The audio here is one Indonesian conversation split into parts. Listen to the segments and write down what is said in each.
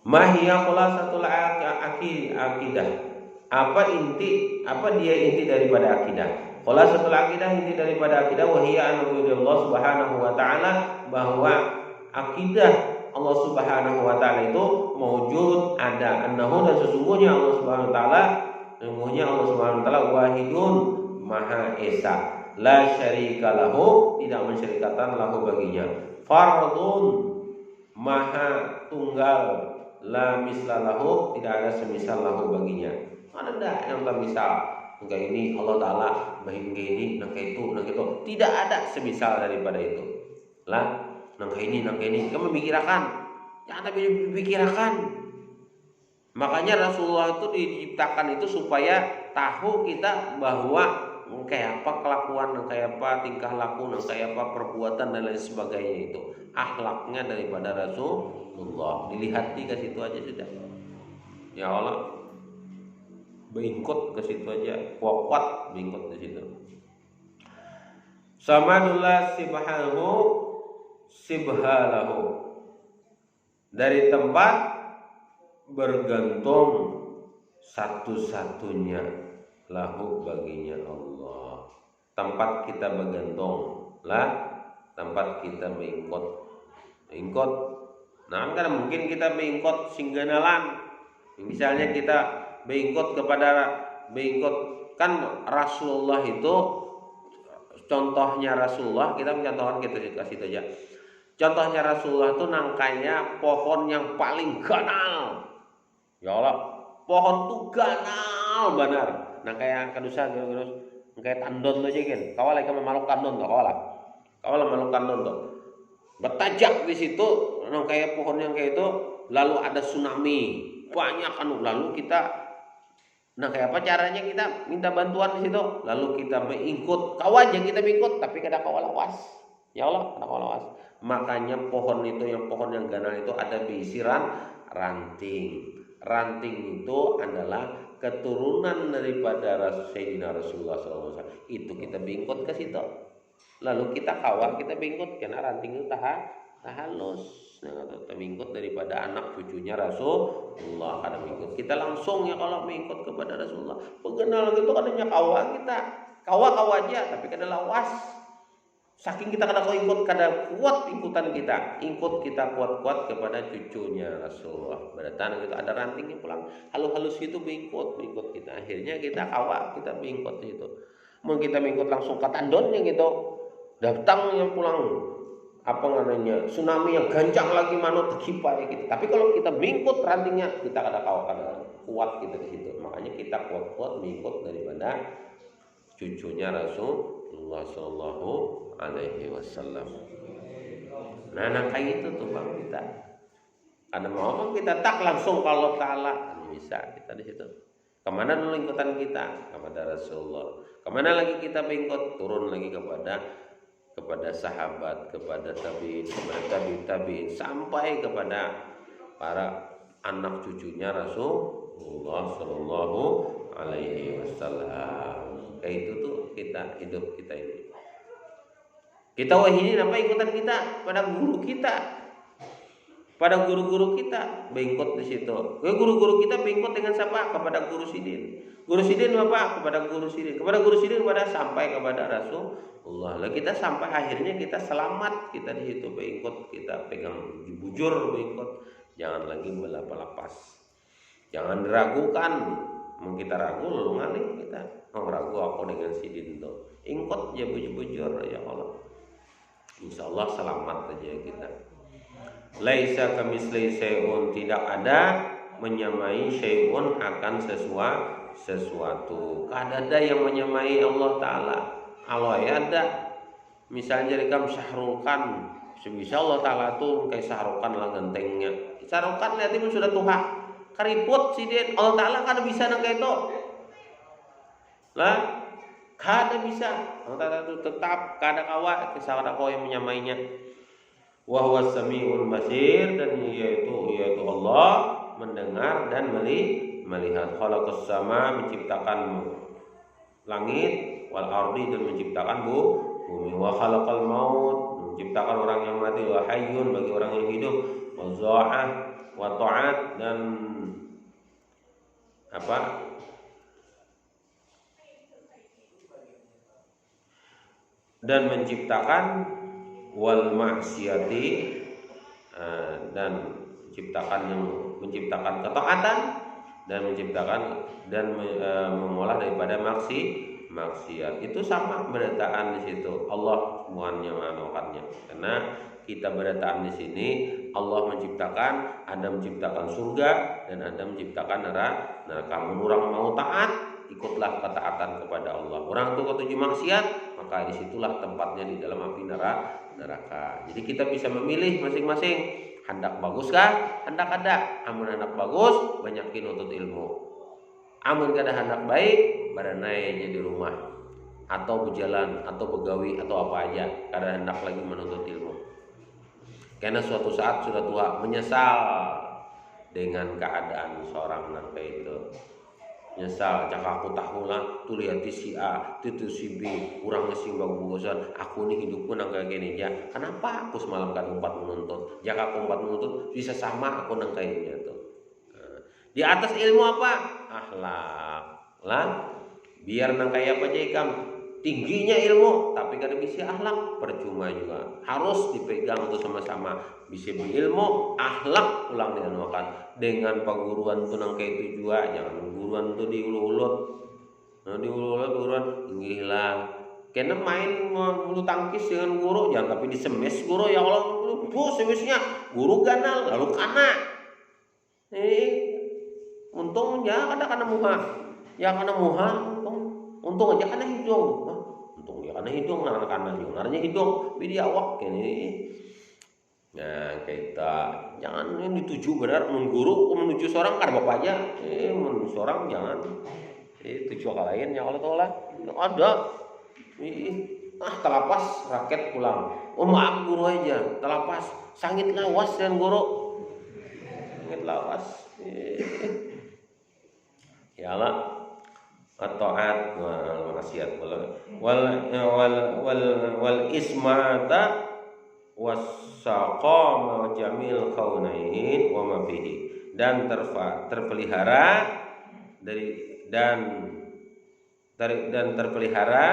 Mahiyya khulasatul akidah. Apa dia inti daripada akidah? Khulasatul akidah, inti daripada akidah wahiyya anna Allah Subhanahu wa taala, bahwa akidah Allah Subhanahu wa taala itu mawjud, ada, annahu, dan sesungguhnya Allah Subhanahu wa taala, Allah Subhanahu wa taala wahidun, maha esa, la syarika lahu, tidak mensyarikatan lahu baginya, fardun, maha tunggal, la mislalahu, tidak ada semisal lahu baginya. Ada yang tak misal, enggak ini Allah taala, baik ini, nangka itu, tidak ada semisal daripada itu. Lah, nangka ini, kamu pikirkan, jangan tapi pikirkan. Makanya Rasulullah itu diciptakan itu supaya tahu kita bahwa kayak apa kelakuan, kayak apa tingkah laku, kayak apa perbuatan dan lain sebagainya, itu akhlaknya daripada Rasulullah. Dilihat ke situ aja sudah. Ya Allah, bingkut ke situ aja, kuat bingkut di situ. Samadullah sibhalahu, dari tempat bergantung satu-satunya lahu baginya Allah. Tempat kita bergantung lah, tempat kita bingkut. Nah, kan mungkin kita bingkut singganalan. Misalnya kita bingkut kan Rasulullah itu, contohnya Rasulullah, kita mencontohkan kita kasih itu aja. Contohnya Rasulullah itu nangkanya pohon yang paling ganal. Ya Allah, pohon tuh ganal benar. Nangkanya kadusa terus kayak tandon aja kan. Kawala ka mamalok tandon tuh, kawala malok tandon tuh. Bertajak di situ nangkaya pohon yang kayak itu, lalu ada tsunami. Banyak lalu kita kayak apa caranya kita minta bantuan di situ, lalu kita mengikut kawaja, kita mengikut tapi kada kawalawas. Ya Allah, kada kawalawas. Makanya pohon itu, yang pohon yang ganal itu ada bisiran ranting. Ranting itu adalah keturunan daripada Sayyidina Rasulullah SAW. Itu kita bingkut ke situ, lalu kita kawal, kita bingkut karena ranting itu halus. Nah, kita bingkut daripada anak cucunya Rasulullah. Kada bingkut kita langsung, ya kalau bingkut kepada Rasulullah. Pengenal gitu kadanya kawa kita, kawa aja tapi kada lawas. Saking kita kada ikut, kada kuat ikutan kita, kuat kepada cucunya Rasulullah. Berarti gitu ada rantingnya pulang halus gitu bingkut kita. Akhirnya kita kawa, kita bingkut itu. Mau kita bingkut langsung ke tandonnya gitu, datang yang pulang apa namanya tsunami yang gancang lagi manut terkipai gitu. Tapi kalau kita bingkut rantingnya, kita kada kawa, kada kuat kita di situ. Makanya kita kuat bingkut daripada cucunya Rasulullah Sallallahu Alaihi Wasallam. Nah kayak itu tuh bang kita. Ada mau kita tak langsung kalau Taala bisa kita di situ. Kemana dulu ikutan kita? Kepada Rasulullah. Kemana lagi kita bingkut? Turun lagi kepada sahabat, kepada tabi'in, kepada tabi'in, sampai kepada para anak cucunya Rasulullah Sallallahu Alaihi Wasallam. Kayak itu tuh kita hidup kita ini. Kita wahidin apa ikutan kita pada guru kita, pada guru-guru kita bengkot di situ. Guru-guru kita bengkot dengan siapa? Kepada guru sidin. Guru sidin apa? Kepada guru sidin. Kepada guru sidin kepada sampai kepada Rasulullah. Lah kita sampai akhirnya kita selamat, kita di situ bengkot, kita pegang bujur bengkot. Jangan lagi berlapas. Jangan diragukan. Mau kita ragu lalu ngani kita. Ragu aku dengan sidin tuh. Ingkot ya bujur ya Allah. Insyaallah selamat aja kita. Laisa kamisli syai'un, tidak ada menyamai syai'un akan sesuatu. Kada ada yang menyamai Allah Ta'ala. Allah ya ada. Misalnya rekam Syahrul-Khan, sebisa Allah Ta'ala tuh kayak Syahrul-Khan lah gentengnya. Syahrul-Khan lihat itu sudah tuha keriput sidin. Allah Ta'ala kada bisa nang kayak itu. Lah kada bisa. Allah Ta'ala itu tetap kada kawa kesalahan kau yang menyamainya. Wa huwas samiul basir, dan yaitu Allah mendengar dan melihat. Khalaqas sama, menciptakan langit, wal ardi, dan menciptakan bumi. Wa khalaqal maut, menciptakan orang yang mati. Wa hayyun, bagi orang yang hidup. Wa za'ah, wa ta'at, dan apa? Dan menciptakan wal maksiati, dan menciptakan ketaatan, dan menciptakan dan mengolah daripada maksiat. Itu sama berataan di situ. Allah semuanya melakukannya. Karena kita berataan di sini, Allah menciptakan, ada menciptakan surga dan ada menciptakan neraka. Orang mau taat, ikutlah ketaatan kepada Allah. Orang itu ketujuh maksiat, maka disitulah tempatnya di dalam api neraka. Jadi kita bisa memilih masing-masing. Hendak bagus kah? Hendak ada. Amun hendak bagus, banyakin nuntut ilmu. Amun kada hendak baik, badanai di rumah atau berjalan atau begawi atau apa aja, kada hendak lagi menuntut ilmu. Karena suatu saat sudah tua, menyesal dengan keadaan seorang nangka itu. Nyesal, cakap aku tahu lah, tuh lihat si A, itu si B, kurang ngesing bagusan. Aku nih hidupku nangka gini aja. Kenapa aku semalam kan umpat menuntut? Jika aku umpat menuntut, bisa sama aku nangka ini tuh. Nah, di atas ilmu apa? Akhlak lah. Biar nangka apa aja ikam. Tingginya ilmu, tapi kada bisa akhlak, percuma juga. Harus dipegang untuk sama-sama. Bisa berilmu, akhlak pulang dengan paguruan tuh nangka itu juga. Jangan guruan tuh diulut-ulut. Nah, diulut-ulut guruan inggilah. Kena main bulu tangkis dengan guru, jangan tapi disemes guru, ya Allah, bu semesnya guru ganal lalu kana. Untung ya kada muha. Ya kana muha, untung aja kana hidung. Untung ya kana hidung, anak-anak narnya hidung, bidi awak ini. Nah, kita jangan ini dituju benar mengguru menuju seorang kada bapak aja. Menuju seorang jangan. Tuju ke lain ya Allah Taala. Ada. Telapas raket pulang. Maaf guru aja, telapas sangit lawas dan guru. Sangit lawas. Ya Allah. At-ta'at wal maksiat wal ismata wasaqama jamil kaunain wa ma fihi, dan terpelihara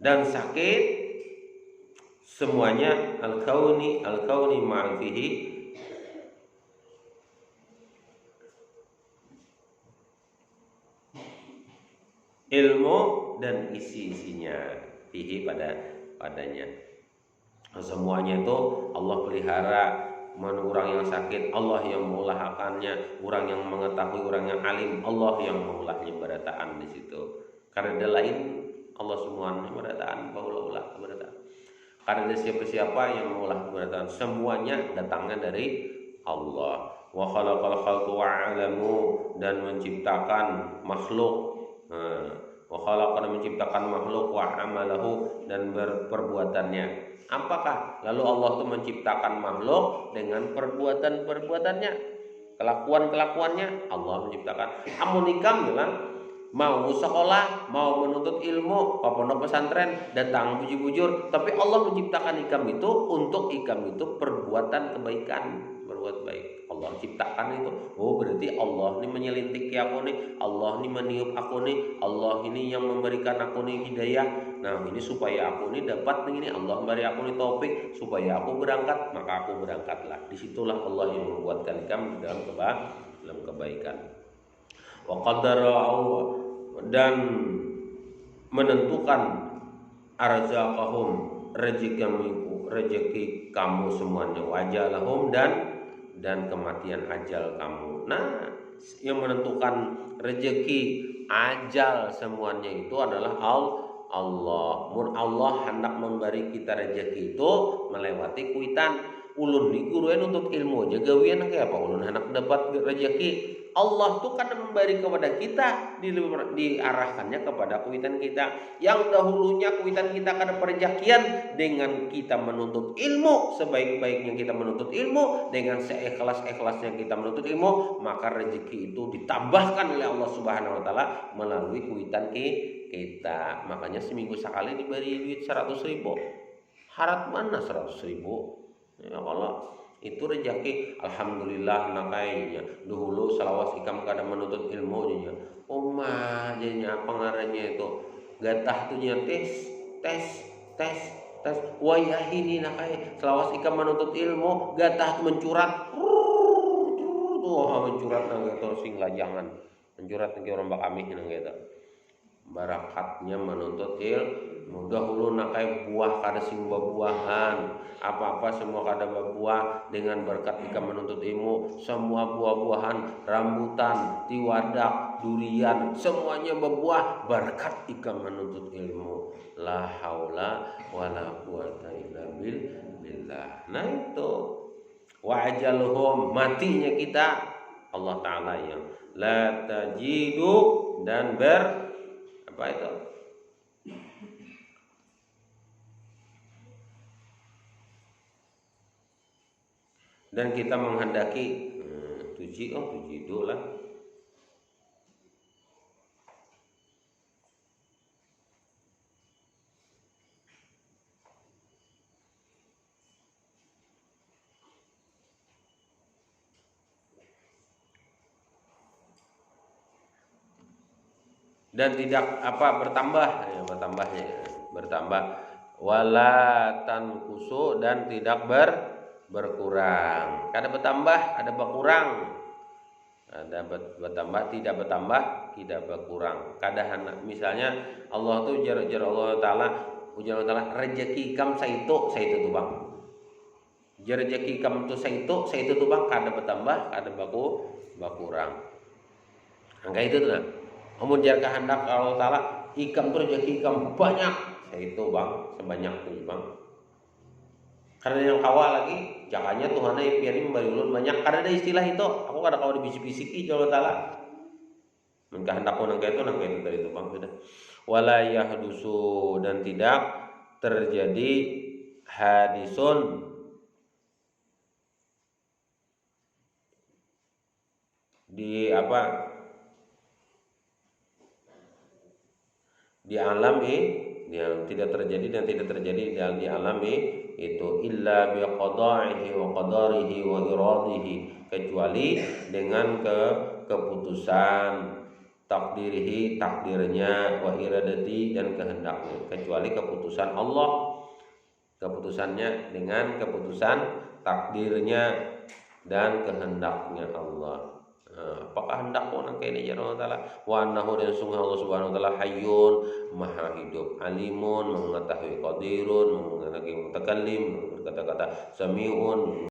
dan sakit semuanya al-kauni ma fihi, ilmu dan isi-isinya fihi padanya. Semuanya itu Allah pelihara. Mana orang yang sakit, Allah yang mengolahkannya. Orang yang mengetahui, orang yang alim, Allah yang mengolahnya berataan di situ. Karena ada lain, Allah semuanya berataan, bahula berataan. Karena ada siapa-siapa yang mengolah berataan, semuanya datangnya dari Allah. Wa khalaqal khalqa wa 'alamu, dan menciptakan makhluk. Wa khalaqa, menciptakan makhluk, wa amalahu, dan perbuatannya. Apakah? Lalu Allah itu menciptakan makhluk dengan perbuatan-perbuatannya, kelakuan-kelakuannya. Allah menciptakan. Amun ikam bilang mau sekolah, mau menuntut ilmu, ke pondok pesantren, datang bujur-bujur, tapi Allah menciptakan ikam itu untuk ikam itu perbuatan kebaikan, berbuat baik. Allah ciptakan itu. Oh, berarti Allah ini menyelintiki aku nih, Allah ini meniup aku nih, Allah ini yang memberikan aku nih hidayah. Nah, ini supaya aku ini dapat ini, Allah memberi aku nih taufik supaya aku berangkat, maka aku berangkatlah. Disitulah Allah yang membuatkan ikam dalam kebaikan. Wa qaddarahu, dan menentukan arzaqahum, rezeki kamu semuanya, wajalahum, dan kematian ajal kamu. Nah, yang menentukan rezeki ajal semuanya itu adalah Allah. Mun Allah hendak memberi kita rezeki itu melewati kuitan. Ulun ni guruan untuk ilmu aja gawian kayak apa? Ulun hendak dapat rezeki. Allah tuh kan memberi kepada kita, diarahkannya kepada kuitan kita. Yang dahulunya kuitan kita karena perjakian, dengan kita menuntut ilmu, sebaik-baiknya kita menuntut ilmu, dengan seikhlas-ikhlasnya kita menuntut ilmu, maka rezeki itu ditambahkan oleh Allah Subhanahu wa taala melalui kuitan kita. Makanya seminggu sekali diberi duit 100.000. Harap mana 100.000? Ya, kalau itu rezeki alhamdulillah nakainya dahulu salawas ikam kada menuntut ilmu nya omah jadinya pengaranya itu gatah tuhnya tes tes tes wayah ini nakai selawas ikam menuntut ilmu gatah tu mencurat tuh mencurat nang gitu sing lajangan mencurat ke orang bakami nang gitu barakatnya menuntut ilmu dahulu nakai buah kada sing buah-buahan apa-apa semua kada berbuah dengan berkat ikam menuntut ilmu semua buah-buahan rambutan tiwadak durian semuanya berbuah berkat ikam menuntut ilmu la haula wala quwata illa billah. Nah itu wa ajaluhum matinya kita Allah taala yang la tajidu dan apa itu dan kita menghendaki tujidu lah dan tidak bertambah wala tankusu dan tidak berkurang kada bertambah ada berkurang ada bertambah tidak berkurang kada misalnya Allah tuh jar Allah taala rezeki kam saitu tuh bang jar rezeki kam tuh saitu tuh bang kada bertambah kada berkurang angka itu tuh nah. Amun jar kehendak Allah taala ikam tuh rezeki ikam banyak itu bang sebanyak tuh bang karena yang kawal lagi jangannya Tuhan yang piarin memberi ulun banyak karena ada istilah itu aku kada kau dibisik-bisiki Allah taala mun kehendakku nang itu tadi itu bang sudah wala yahdusu dan tidak terjadi hadisun di apa di alam yang tidak terjadi dan tidak terjadi di alam itu illa bi qada'ihi wa qadarihi wa iradihi kecuali dengan keputusan takdirihi takdirnya wa iradati dan kehendaknya kecuali keputusan Allah keputusannya dengan keputusan takdirnya dan kehendaknya Allah. Apakah hendakku nang kene ya Allah taala wa annahu dan sungguh Allah subhanahu wa taala hayyun maha hidup alimun mengetahui qadirun mengetahui mutakallim berkata-kata samiun